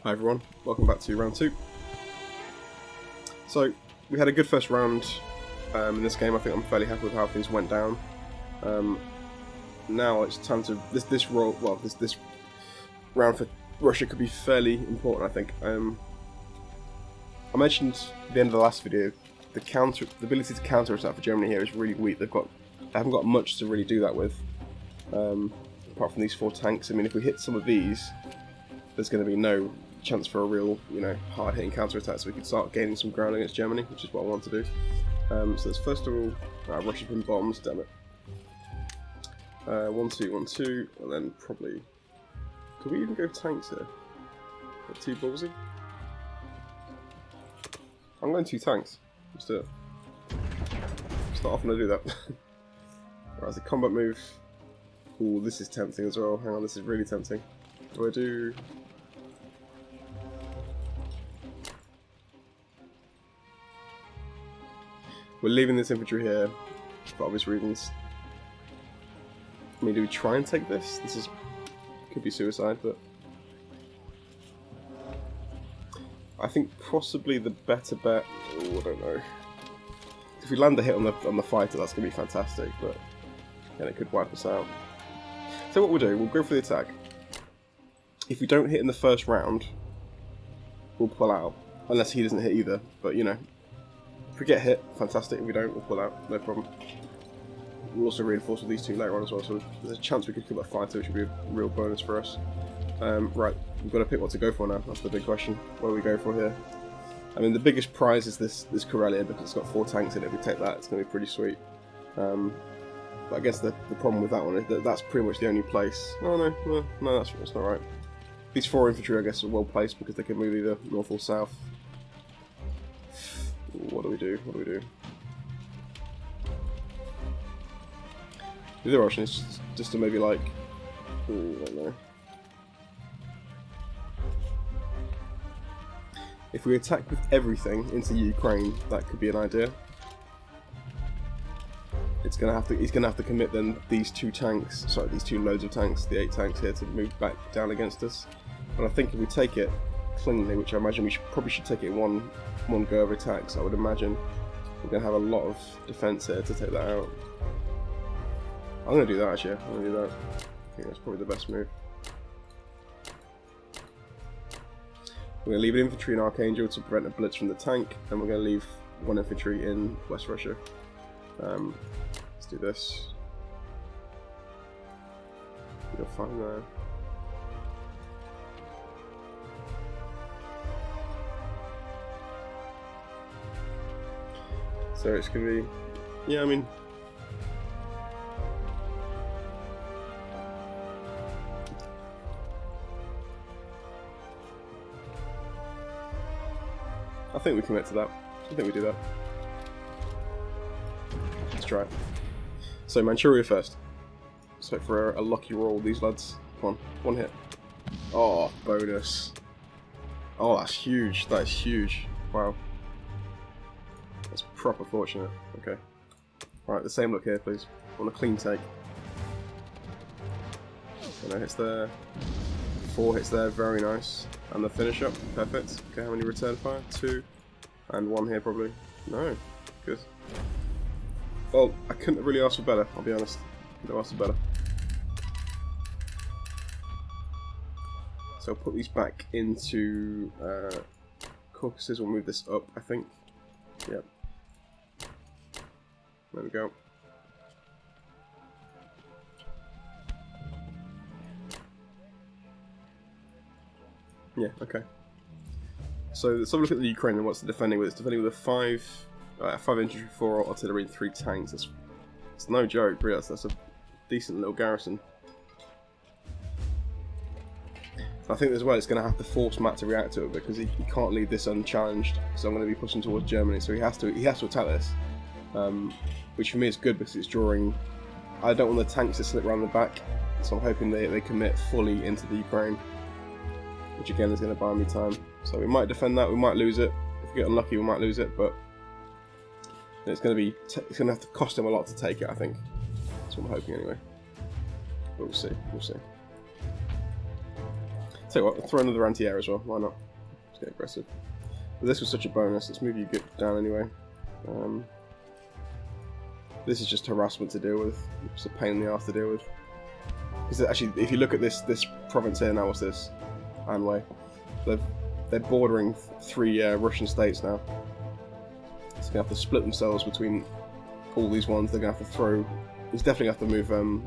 Hi everyone, welcome back to round 2. So, we had a good first round in this game. I think I'm fairly happy with how things went down. Now it's time to... This round for Russia could be fairly important, I think. I mentioned at the end of the last video, the ability to counter-attack for Germany here is really weak. They haven't got much to really do that with, apart from these 4 tanks. I mean, if we hit some of these, there's going to be no chance for a real, hard-hitting counter-attack, so we could start gaining some ground against Germany, which is what I want to do. So let's first of all, Russia's been bombs, damn it. 1, 2, 1, 2, and then probably... Could we even go tanks here? Got 2 ballsy? I'm going 2 tanks. Let's do it. It's not often I do that. Right, as a combat move... Ooh, this is tempting as well. Hang on, this is really tempting. Do I do... We're leaving this infantry here for obvious reasons. I mean, do we try and take this? This could be suicide, but I think possibly the better bet. Oh, I don't know. If we land a hit on the fighter, that's gonna be fantastic, but then it could wipe us out. So what we'll do, we'll go for the attack. If we don't hit in the first round, we'll pull out, unless he doesn't hit either. But if we get hit, fantastic. If we don't, we'll pull out, no problem. We'll also reinforce with these 2 later on as well, so there's a chance we could kill that fighter, which would be a real bonus for us. Right, we've got to pick what to go for now. That's the big question. What do we go for here? I mean, the biggest prize is this Karelia, because it's got 4 tanks in it. If we take that, it's going to be pretty sweet. But I guess the problem with that one is that that's pretty much the only place. Oh no, that's not right. These 4 infantry, I guess, are well placed because they can move either north or south. What do we do? What do we do? The other option is just to maybe like... Ooh, I don't know. If we attack with everything into Ukraine, that could be an idea. He's gonna have to commit then these 2 tanks, sorry, these 2 loads of tanks, the 8 tanks here, to move back down against us. But I think if we take it cleanly, which I imagine we probably should take it in one go of attacks, I would imagine we're gonna have a lot of defense here to take that out. I'm gonna do that actually. I'm gonna do that. I think that's probably the best move. We're gonna leave an infantry in Archangel to prevent a blitz from the tank, and we're gonna leave 1 infantry in West Russia. Let's do this. You'll find there. So it's gonna be, yeah, I mean, I think we commit to that. I think we do that. Let's try it. So Manchuria first. So for a lucky roll, these lads. Come on, 1 hit. Oh, bonus. Oh, that's huge. That is huge. Wow. That's proper fortunate. Okay. Alright, the same look here, please. On a clean take. No hits there. 4 hits there, very nice. And the finish up, perfect. Okay, how many return fire? 2. And 1 here probably. No, good. Well, I couldn't really ask for better, I'll be honest. Couldn't ask for better. So I'll put these back into Caucasus. We'll move this up, I think. Yep. There we go. Yeah, okay. So let's have a look at the Ukraine and what's it defending with. It's defending with a 5 infantry, 4 artillery, and 3 tanks. It's no joke, really. That's a decent little garrison. I think as well it's going to have to force Matt to react to it because he can't leave this unchallenged. So I'm going to be pushing towards Germany. So he has to attack this, which for me is good because it's drawing. I don't want the tanks to slip around the back, so I'm hoping they commit fully into the Ukraine, which again is going to buy me time. So we might defend that. We might lose it. If we get unlucky, we might lose it, but it's going to have to cost him a lot to take it. I think that's what I'm hoping anyway. But we'll see. We'll see. Tell you what, throw another anti-air as well. Why not? Let's get aggressive. But this was such a bonus. Let's move you down anyway. This is just harassment to deal with. It's a pain in the ass to deal with. Because actually, if you look at this province here now, what's this? Anway. They're bordering 3 Russian states now. So they have to split themselves between all these ones. They're going to have to throw. He's definitely going to have to move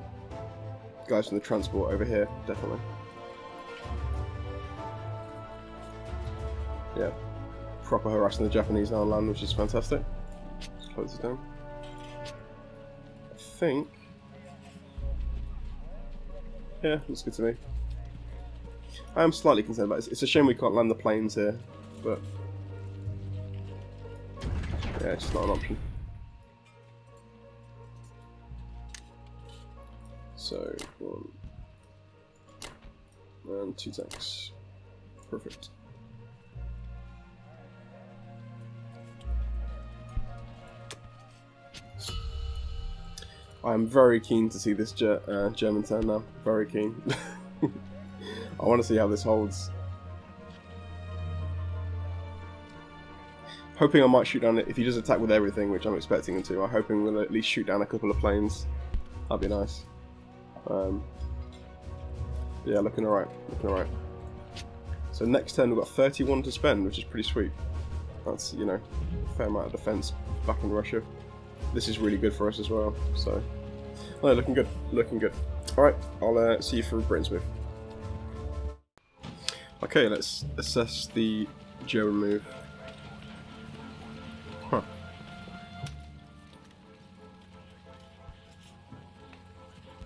guys from the transport over here. Definitely. Yeah. Proper harassing the Japanese now on land, which is fantastic. Let's close it down. I think. Yeah, looks good to me. I am slightly concerned about it. It's a shame we can't land the planes here, but yeah, it's just not an option. So, 1 and 2 tanks. Perfect. I'm very keen to see this German turn now. Very keen. I want to see how this holds. Hoping I might shoot down it if he does attack with everything, which I'm expecting him to. I'm hoping we'll at least shoot down a couple of planes. That'd be nice. Yeah, looking alright. Looking alright. So next turn we've got 31 to spend, which is pretty sweet. That's, you know, a fair amount of defense back in Russia. This is really good for us as well. So, oh, looking good. Looking good. Alright, I'll see you for Britain's move. Okay, let's assess the German move. Huh.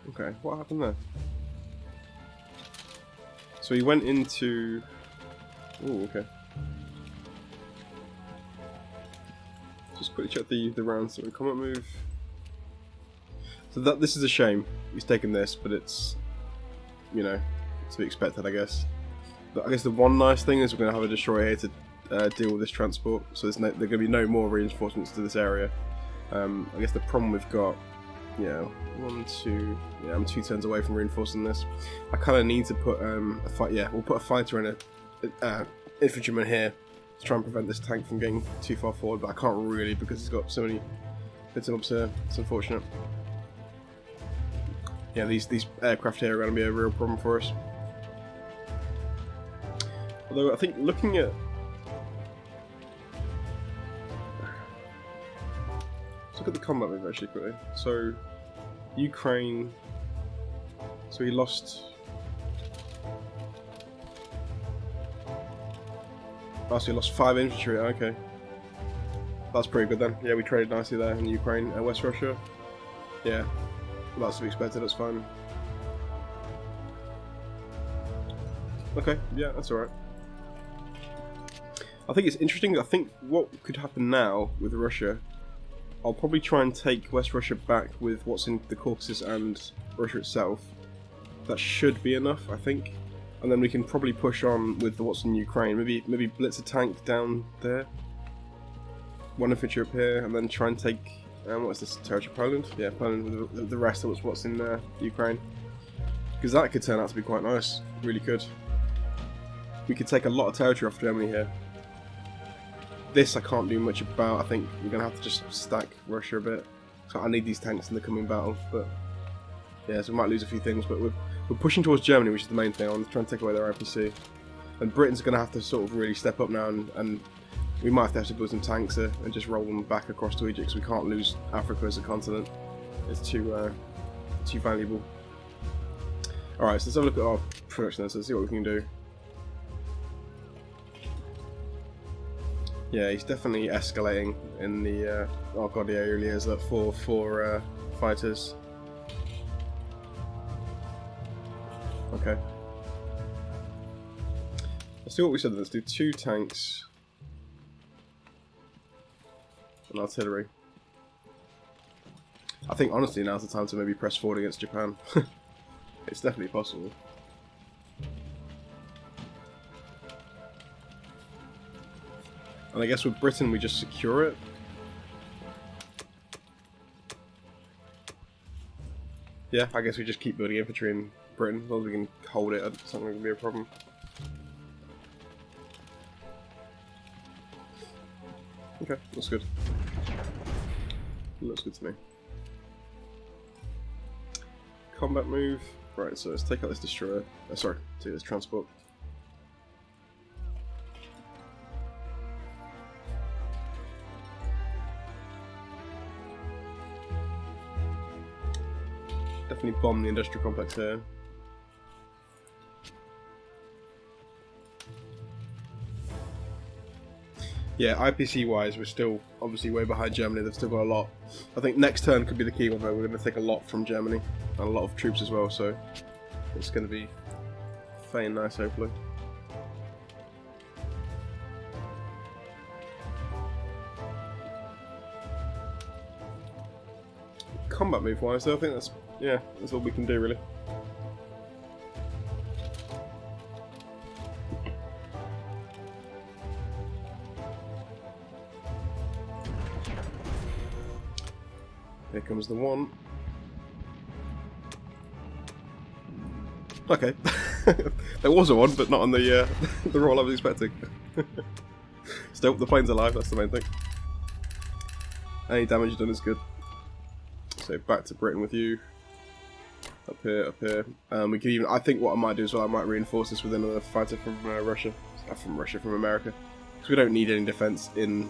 Okay, what happened there? So he went into... Oh, okay. Just quickly check the round. So combat move. So this is a shame. He's taken this, but it's, you know, to be expected, I guess. But I guess the one nice thing is we're going to have a destroyer here to deal with this transport. So there are going to be no more reinforcements to this area. I guess the problem we've got, yeah, 1, 2. Yeah, I'm 2 turns away from reinforcing this. I kind of need to put a fight. Yeah, we'll put a fighter and a infantryman here to try and prevent this tank from getting too far forward. But I can't really because it's got so many bits and bobs here. It's unfortunate. Yeah, these aircraft here are going to be a real problem for us. Although I think looking at... Let's look at the combat move actually quickly. So, Ukraine... So he lost... Oh, so he lost 5 infantry, okay. That's pretty good then. Yeah, we traded nicely there in Ukraine and West Russia. Yeah, that's to be expected, that's fine. Okay, yeah, that's alright. I think it's interesting. I think what could happen now with Russia, I'll probably try and take West Russia back with what's in the Caucasus and Russia itself. That should be enough, I think. And then we can probably push on with what's in Ukraine. Maybe blitz a tank down there. 1 infantry up here, and then try and take... what's this territory? Poland? Yeah, Poland with the rest of what's in Ukraine. Because that could turn out to be quite nice. Really could. We could take a lot of territory off Germany here. This I can't do much about. I think we're going to have to just stack Russia a bit. So I need these tanks in the coming battle. But yeah, so we might lose a few things. But we're pushing towards Germany, which is the main thing. I want to try and take away their IPC. And Britain's going to have to sort of really step up now. And we might have to build some tanks here and just roll them back across to Egypt. Because we can't lose Africa as a continent. It's too valuable. Alright, so let's have a look at our production then. So let's see what we can do. Yeah, he's definitely escalating in the... oh god, yeah, he really is. That 4 fighters. Okay. Let's do what we said. Let's do 2 tanks. And artillery. I think, honestly, now's the time to maybe press forward against Japan. It's definitely possible. And I guess with Britain we just secure it. Yeah, I guess we just keep building infantry in Britain as long as we can hold it. It's not going to be a problem. Okay, that's good. Looks good to me. Combat move. Right, so let's take out this destroyer. Sorry, take this transport. Definitely bomb the industrial complex here. Yeah, IPC wise, we're still obviously way behind Germany. They've still got a lot. I think next turn could be the key one though. We're going to take a lot from Germany and a lot of troops as well, so it's going to be fair and nice, hopefully. Combat move wise, though, I think that's all we can do really. Here comes the one. Okay, there was a one, but not on the the roll I was expecting. Still, the plane's alive. That's the main thing. Any damage done is good. So back to Britain with you. Up here, up here. We could even. I think what I might do as well, I might reinforce this with another fighter from Russia, from America, because we don't need any defense in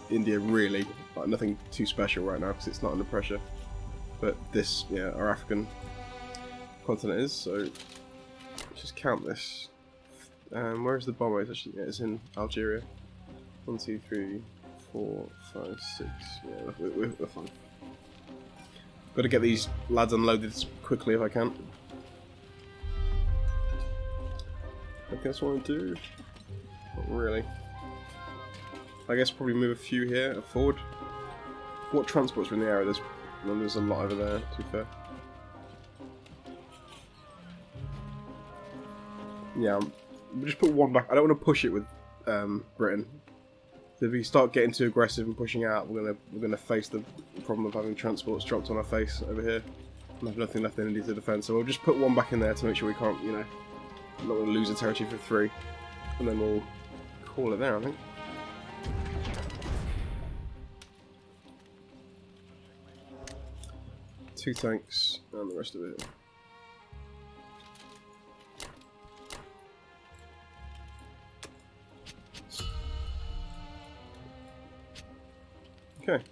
India really. Like nothing too special right now because it's not under pressure. But this, yeah, our African continent is. So let's just count this. Where's the bomber? It's actually, yeah, it's in Algeria. 1, 2, 3, 4, 5, 6. Yeah, we're fine. Got to get these lads unloaded as quickly if I can. I guess what I do. Not really. I guess probably move a few here forward. What transports are in the area? There's a lot over there, to be fair. Yeah, we'll just put one back. I don't want to push it with Britain. So if we start getting too aggressive and pushing out, we're gonna face the problem of having transports dropped on our face over here and have nothing left in India to defend. So we'll just put one back in there to make sure we can't, you know, not going to lose a territory for 3, and then we'll call it there, I think. Two tanks and the rest of it. Okay.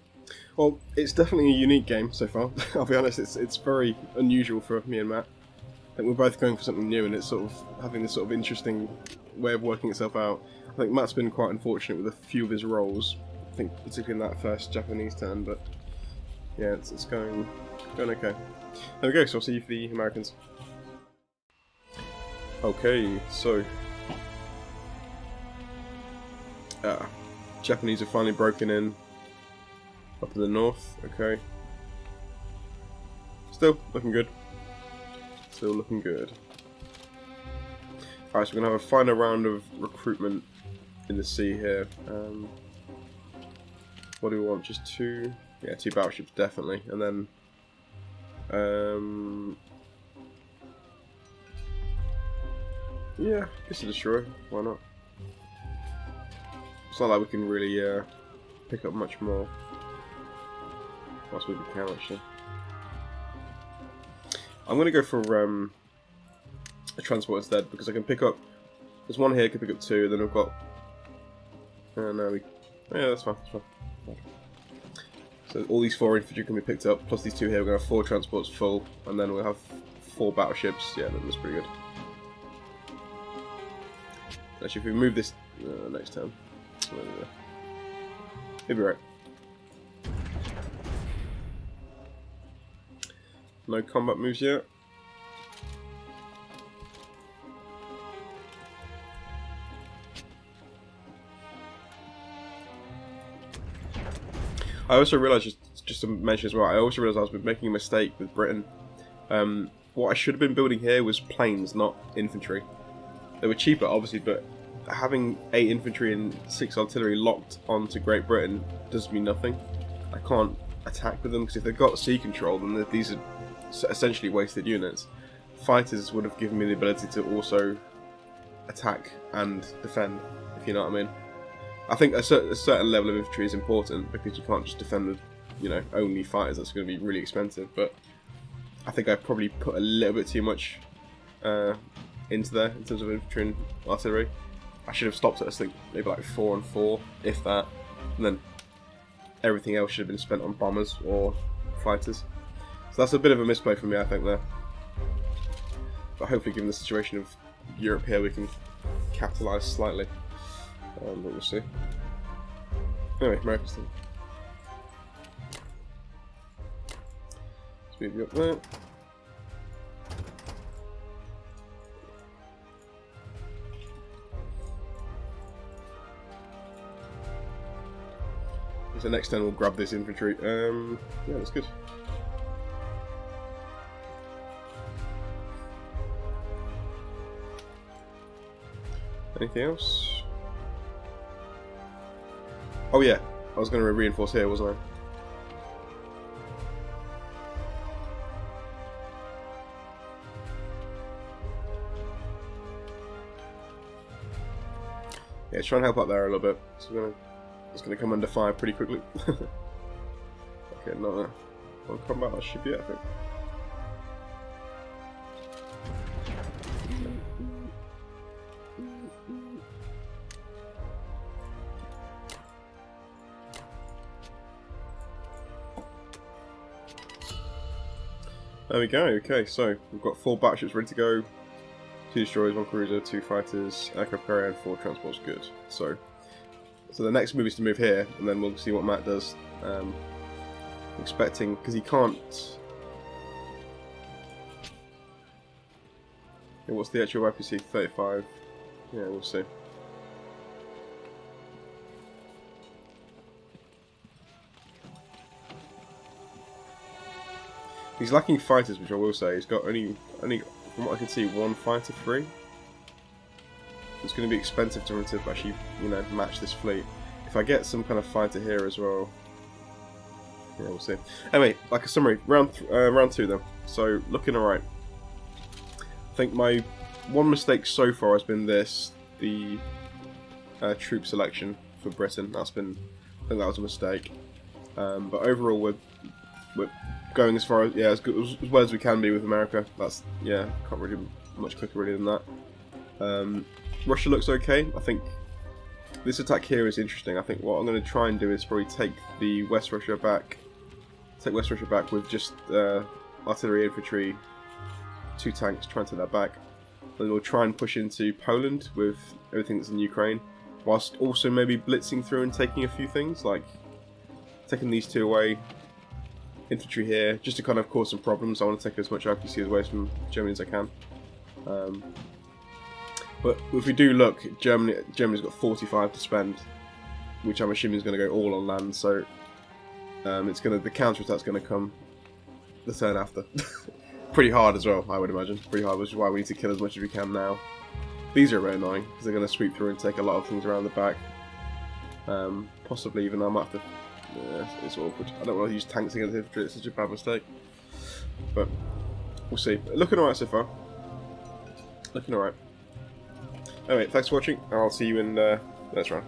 Well, it's definitely a unique game so far. I'll be honest, it's very unusual for me and Matt. I think we're both going for something new, and it's sort of having this sort of interesting way of working itself out. I think Matt's been quite unfortunate with a few of his rolls. I think particularly in that first Japanese turn, but yeah, it's going okay. There we go. So I'll see you for the Americans. Okay, so Japanese have finally broken in. Up in the north, okay. Still looking good. Still looking good. Alright, so we're going to have a final round of recruitment in the sea here. What do we want? Just 2? Yeah, 2 battleships, definitely. And then... yeah, just a destroyer. Why not? It's not like we can really pick up much more. Last week we can actually. I'm going to go for a transport instead because I can pick up. There's one here, I can pick up 2, and then we've got. No, yeah, that's fine. That's fine. So all these 4 infantry can be picked up, plus these 2 here. We're going to have 4 transports full, and then we'll have 4 battleships. Yeah, that was pretty good. Actually, if we move this next turn, he'll be right. No combat moves yet. I also realised, just to mention as well, I also realised I was making a mistake with Britain. What I should have been building here was planes, not infantry. They were cheaper, obviously, but having 8 infantry and 6 artillery locked onto Great Britain does me nothing. I can't attack with them, because if they've got sea control, then these are essentially wasted units. Fighters would have given me the ability to also attack and defend, if you know what I mean. I think a certain level of infantry is important because you can't just defend with, you know, only fighters. That's going to be really expensive. But I think I probably put a little bit too much into there in terms of infantry and artillery. I should have stopped at, I think, maybe like 4 and 4, if that. And then everything else should have been spent on bombers or fighters. So that's a bit of a misplay for me, I think, there. But hopefully, given the situation of Europe here, we can capitalise slightly. But we'll see. Anyway, America's team. Let's move you up there. So next turn we'll grab this infantry. Yeah, that's good. Anything else? Oh yeah, I was going to reinforce here, wasn't I? Yeah, try and help out there a little bit. So it's going to come under fire pretty quickly. Okay, not on combat, that should be it, I think. There we go, okay, so we've got 4 battleships ready to go, 2 destroyers, 1 cruiser, 2 fighters, aircraft carrier and 4 transports, good. So the next move is to move here, and then we'll see what Matt does. Expecting, because he can't... Yeah, what's the actual IPC? 35? Yeah, we'll see. He's lacking fighters, which I will say. He's got only from what I can see, 1 fighter free. It's going to be expensive to him to actually, you know, match this fleet. If I get some kind of fighter here as well, yeah, we'll see. Anyway, like a summary, round 2 then. So looking alright. I think my one mistake so far has been the troop selection for Britain. I think that was a mistake. But overall, we're going as far as as well as we can be with America. That's can't really do much quicker really than that. Russia looks okay. I think this attack here is interesting. I think what I'm going to try and do is probably take West Russia back with just artillery, infantry, 2 tanks, try and take that back. Then we'll try and push into Poland with everything that's in Ukraine, whilst also maybe blitzing through and taking a few things, like taking these 2 away, infantry here, just to kind of cause some problems. I want to take as much IPC away from Germany as I can. But if we do look, Germany's got 45 to spend, which I'm assuming is going to go all on land. So the counter-attack's going to come the turn after. Pretty hard as well, I would imagine. Pretty hard, which is why we need to kill as much as we can now. These are very annoying because they're going to sweep through and take a lot of things around the back. Possibly even I might have to. Yeah, it's awkward. I don't want to use tanks against infantry. It's such a bad mistake. But we'll see. Looking alright so far. Looking alright. Anyway, thanks for watching. I'll see you in the next round.